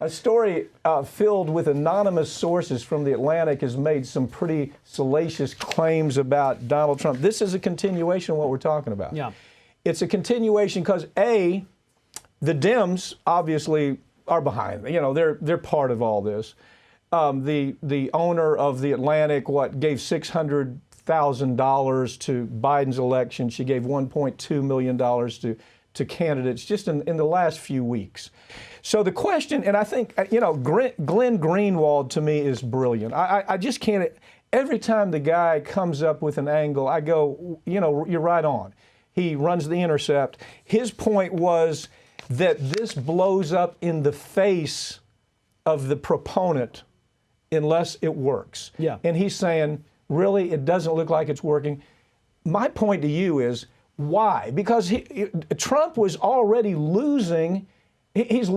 A story filled with anonymous sources from The Atlantic has made some pretty salacious claims about Donald Trump. This is a continuation of what we're talking about. Yeah. It's a continuation because, A, the Dems obviously are behind. You know, they're part of all this. The owner of The Atlantic, gave $600,000 to Biden's election. She gave $1.2 million to candidates just in the last few weeks. So the question, and I think, you know, Glenn Greenwald to me is brilliant. I just can't, every time the guy comes up with an angle, I go, you know, you're right on. He runs The Intercept. His point was that this blows up in the face of the proponent unless it works. Yeah. And he's saying, really, it doesn't look like it's working. My point to you is, why? Because Trump was already losing. He has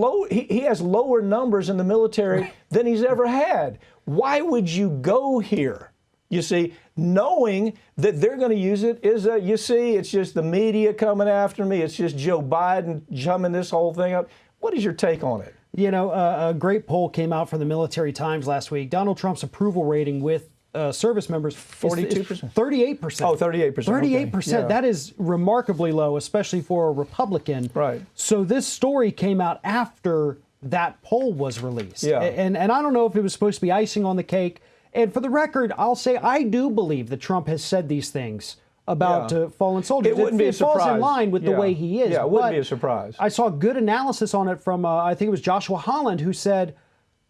lower numbers in the military than he's ever had. Why would you go here? You see, knowing that they're going to use it you see, it's just the media coming after me. It's just Joe Biden jumping this whole thing up. What is your take on it? You know, a great poll came out from the Military Times last week. Donald Trump's approval rating with service members 42%? 38%. Oh, 38%. 38%. Okay. Yeah. That is remarkably low, especially for a Republican. Right. So this story came out after that poll was released. Yeah. And I don't know if it was supposed to be icing on the cake. And for the record, I'll say I do believe that Trump has said these things about fallen soldiers. It wouldn't be a surprise. It falls in line with the way he is. Yeah, it wouldn't be a surprise. I saw good analysis on it from, I think it was Joshua Holland, who said,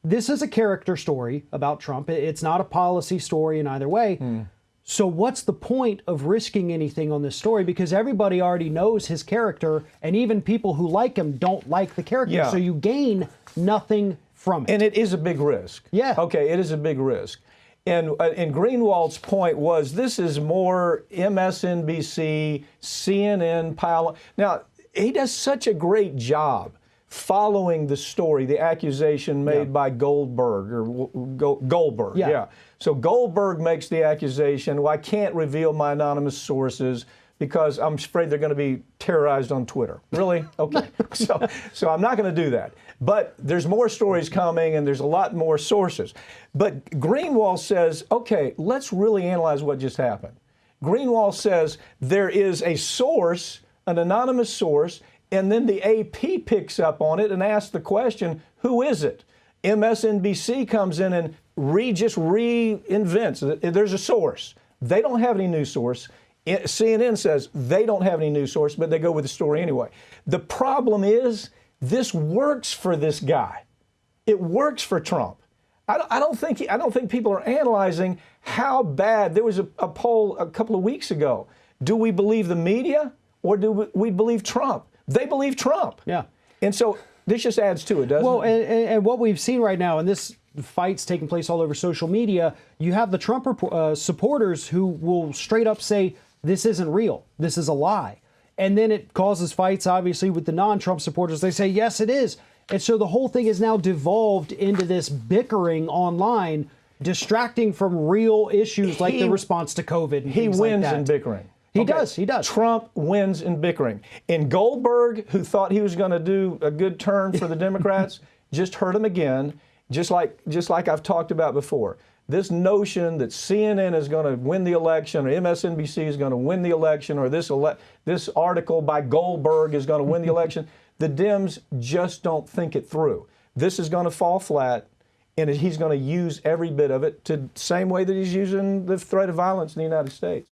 this is a character story about Trump. It's not a policy story in either way. So what's the point of risking anything on this story? Because everybody already knows his character, and even people who like him don't like the character. Yeah. So you gain nothing from it. And it is a big risk. Yeah. Okay, it is a big risk. And Greenwald's point was this is more MSNBC, CNN pile. Now, he does such a great job following the story, the accusation made by Goldberg. Yeah. So Goldberg makes the accusation, well, I can't reveal my anonymous sources because I'm afraid they're going to be terrorized on Twitter. Really? Okay. So I'm not going to do that. But there's more stories coming and there's a lot more sources. But Greenwald says, okay, let's really analyze what just happened. Greenwald says there is a source, an anonymous source, and then the AP picks up on it and asks the question, who is it? MSNBC comes in and just reinvents. There's a source. They don't have any news source. CNN says they don't have any news source, but they go with the story anyway. The problem is this works for this guy. It works for Trump. I don't think people are analyzing how bad. There was a poll a couple of weeks ago. Do we believe the media or do we believe Trump? They believe Trump. Yeah. And so this just adds to it, doesn't it? Well, and what we've seen right now, and this fight's taking place all over social media, you have the Trump supporters who will straight up say, this isn't real. This is a lie. And then it causes fights, obviously, with the non-Trump supporters. They say, yes, it is. And so the whole thing is now devolved into this bickering online, distracting from real issues like the response to COVID and things like that. He wins in bickering. He does. Trump wins in bickering. And Goldberg, who thought he was going to do a good turn for the Democrats, just hurt him again, just like I've talked about before. This notion that CNN is going to win the election or MSNBC is going to win the election or this article by Goldberg is going to win the election, the Dems just don't think it through. This is going to fall flat, and he's going to use every bit of it the same way that he's using the threat of violence in the United States.